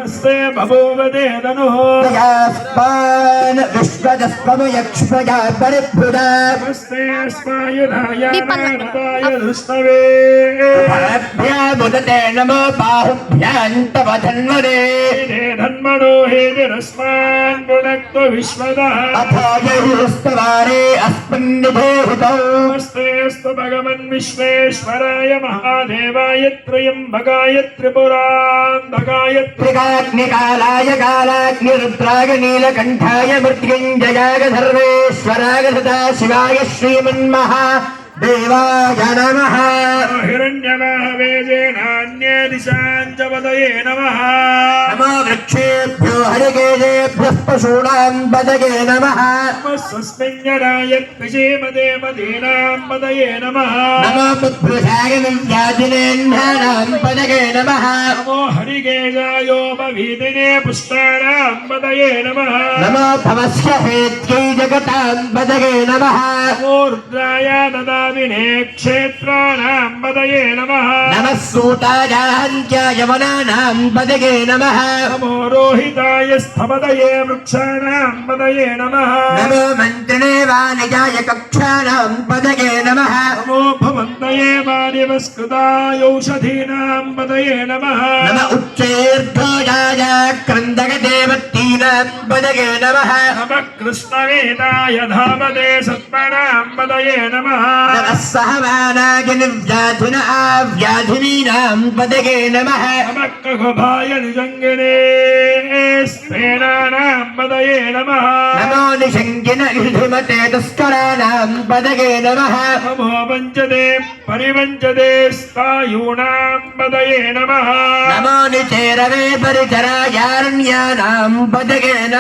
नमस्ते बभूवते तनुः यास्पान विश्वजस्पमयक्ष्मया परिभुजा नमस्ते अस्मायुधाय नानताय धुष्णवे भ्या मुदते नमो बाहुभ्यान्तव धन्वने धन्मनो हेतिरस्मान् पुनक्तु विश्वदः अथायस्तवारे अस्मिन्निधेहितौ नमस्ते अस्तु भगवन् विश्वेश्वराय महादेवाय त्र्यम्बकाय त्रिपुरान्धकाय त्रिकाग्निकालाय कालाग्निरुद्राय नीलकण्ठाय मृत्युञ्जयाय सर्वेश्वराय सदाशिवाय श्रीमन्महादेवाय नमः हिरण्यवाहवेजे नान्ये दिशां च पदये नमः नमो वृक्षेभ्यो हरिकेशेभ्यः पशूनां पदये नमः स्वस्मिञ्जराय कृषिमदे मदीनां पदये नमः नमो पुत्रुषाय विद्याधिनेन्धानां पदये नमः नमो हरिकेशायोपवीतिने पुष्पाणां पदये नमः नमो भवस्य हेत्यै जगतां पदये नमः नमो रुद्राय ददाविने क्षेत्राणां पदये नमः नमः सूतायाहन्त्याय वनानां पदये नमः नमो रोहिताय स्थपदये वृक्षाणां पदये नमः नमो मन्त्रिणे वाणिजाय कक्षाणां पदये नमः नमो भवन्तये वानिवस्कृताय औषधीनां पदये नमः नम उच्चैर्ध्वजाय क्रन्दकदेवतीनां पदये नमः नमः कृष्णवेदाय धामदे सत्मनां पदये नमः नमः सहमानाय निर्व्याधिना व्याधिनीनां पदये नमः नमः ककुभाय निजङ्गिने स्फेनानां पदये नमः नमो निषङ्गिन इषुधिमते दुष्कराणां पदये नमः नमो वञ्चते परिवञ्चते स्थायूणां पदये नमः नमो निचेरवे परिचरायारण्यानां पदये नमः